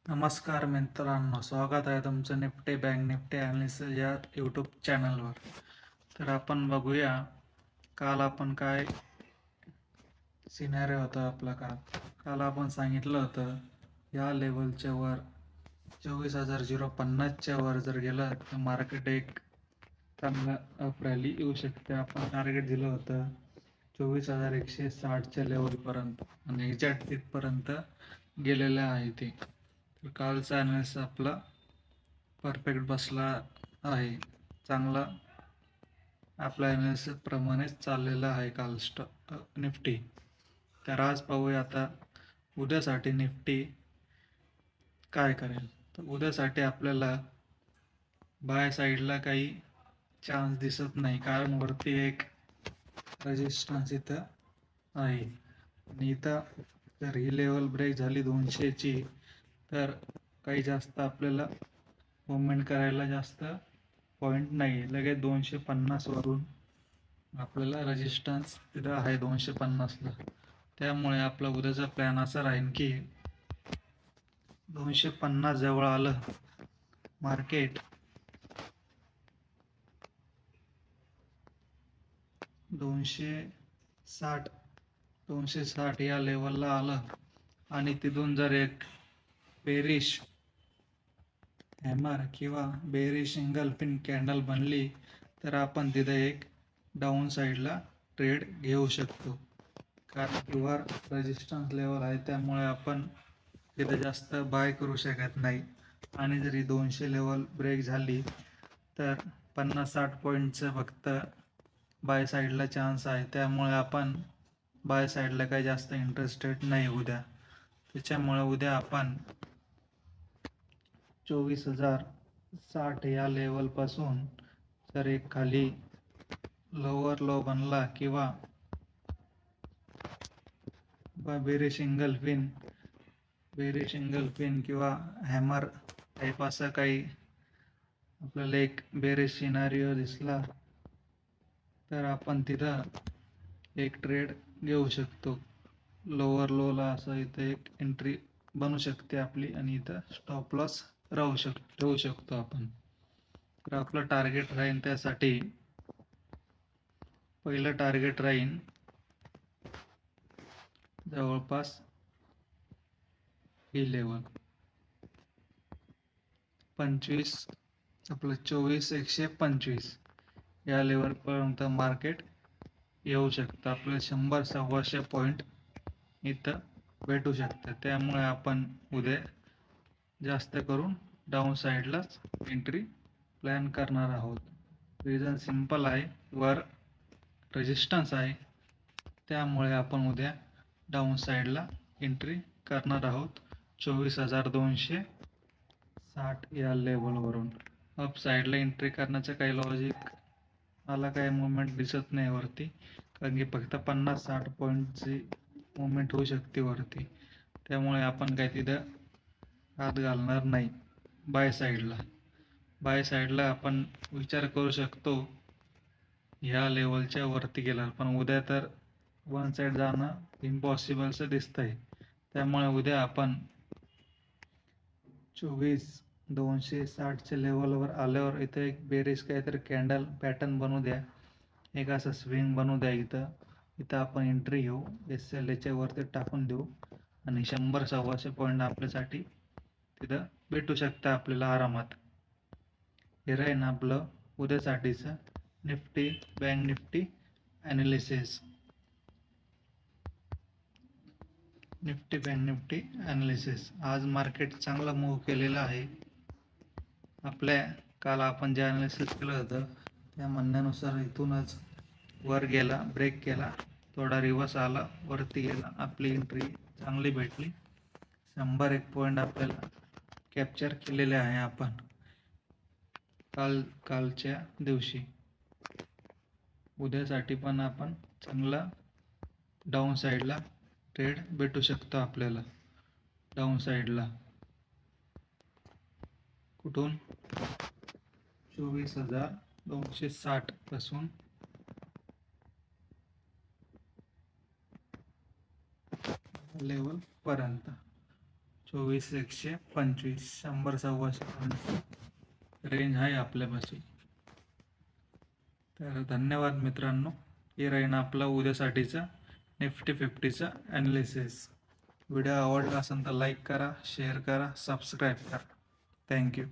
नमस्कार मित्रांनो, स्वागत आहे तुमचं निफ्टी बँक निफ्टी ॲनालिसिस या यूट्यूब चॅनलवर. तर आपण बघूया काल आपण काय सिनॅरिओ होता आपला. काल आपण सांगितलं होतं या लेवलच्या वर 24,050च्या वर जर गेलं तर मार्केट एक चांगला अप रॅली येऊ शकते. आपण टार्गेट दिलं होतं 24,160च्या लेवलपर्यंत आणि एक्झॅक्ट तिथपर्यंत गेलेलं आहे ते. तर कालचा ॲनालिसिस आपला परफेक्ट बसला आहे. चांगला आपल्या ॲनालिसिस प्रमाणेच चाललेला आहे काल निफ्टी. तर आज पाहूया आता उद्यासाठी निफ्टी काय करेल. तर उद्यासाठी आपल्याला बाय साईडला काही चान्स दिसत नाही, कारण वरती एक रेजिस्टन्स इथं आहे आणि इथं जर ही लेवल ब्रेक झाली 200ची तर काही जास्त आपल्याला मुवमेंट करायला जास्त पॉईंट नाही. लगेच 250 वरून आपल्याला रेजिस्टन्स तिथं आहे 250ला. त्यामुळे आपला उद्याचा प्लॅन असा राहील की 250 जवळ आलं मार्केट 260 या लेवलला आलं आणि तिथून जर एक बेरिश हॅमर किंवा बेरिश सिंगल पिन कॅन्डल बनली तर आपण तिथे एक डाऊन साईडला ट्रेड घेऊ शकतो. कारण की वर रेजिस्टन्स लेवल आहे, त्यामुळे आपण तिथे जास्त बाय करू शकत नाही. आणि जरी 200 लेवल ब्रेक झाली तर 50-60 पॉईंटचं फक्त बाय साईडला चान्स आहे. त्यामुळे आपण बाय साईडला काही जास्त इंटरेस्टेड नाही उद्या. त्याच्यामुळे उद्या आपण 24,060 या लेवलपासून जर एक खाली लोअर लो बनला किंवा बेरिश सिंगल पिन किंवा हॅमर टाईप असं काही आपल्याला एक बेरिश सिनारिओ दिसला तर आपण तिथं एक ट्रेड घेऊ शकतो. लोअर लोला असं इथं एक एंट्री बनू शकते आपली आणि इथं स्टॉप लॉस ठेवू शकतो आपण. तर आपलं टार्गेट राहील, त्यासाठी पहिलं टार्गेट राहील जवळपास ही लेवल 24,125 या लेवलपर्यंत मार्केट येऊ शकतं. आपलं 100-125 पॉईंट इथं भेटू शकतं. त्यामुळे आपण उद्या जास्त करून डाऊन साईडलाच एंट्री प्लॅन करणार आहोत. रिझन सिंपल आहे, वर रेजिस्टन्स आहे, त्यामुळे आपण उद्या डाऊन साईडला एंट्री करणार आहोत 24,260 या लेवलवरून. अप साईडला एंट्री करण्याचं काही लॉजिक मला काही मुवमेंट दिसत नाही वरती, कारण की फक्त 50-60 पॉईंटची मुवमेंट होऊ शकते वरती. त्यामुळे आपण काही तिथं हात घालणार नाही. बाय साईडला आपण विचार करू शकतो ह्या लेवलच्या वरती गेला, पण उद्या तर वन साईड जाणं इम्पॉसिबलचं दिसतंय. त्यामुळे उद्या आपण 24,260च्या लेवलवर आल्यावर इथं एक बेरिश काहीतरी कॅन्डल पॅटर्न बनू द्या, एक असं स्विंग बनू द्या. इथं आपण एंट्री घेऊ, SLच्या वरती टाकून देऊ आणि 100-125 पॉईंट आपल्यासाठी तिथं भेटू शकतं आपल्याला आरामात. हे राहील आपलं उद्यासाठीचं Nifty Bank Nifty analysis. Nifty Bank Nifty analysis. आज मार्केट चांगला मूव्ह केलेला आहे. आपल्या काल आपण जे ॲनालिसिस केलं होतं त्या म्हणण्यानुसार इथूनच वर गेला, ब्रेक केला, थोडा रिवर्स आला, वरती गेला, आपली एंट्री चांगली भेटली. 101 पॉईंट आपल्याला कॅप्चर केलेले आहे आपण कालच्या दिवशी. उद्यासाठी पण आपण चांगला डाऊन साईडला ट्रेड भेटू शकतो आपल्याला. डाऊन साईडला कुठून 24,260 पासून लेवल पर्यंत. 24,125 100-125 रेंज आहे आपल्यापाशी. तर धन्यवाद मित्रांनो. हे राहीन आपला उद्यासाठीचा निफ्टी 50चा ॲनालिसिस. व्हिडिओ आवडला असेल तर लाईक करा, शेअर करा, सबस्क्राईब करा. थँक्यू.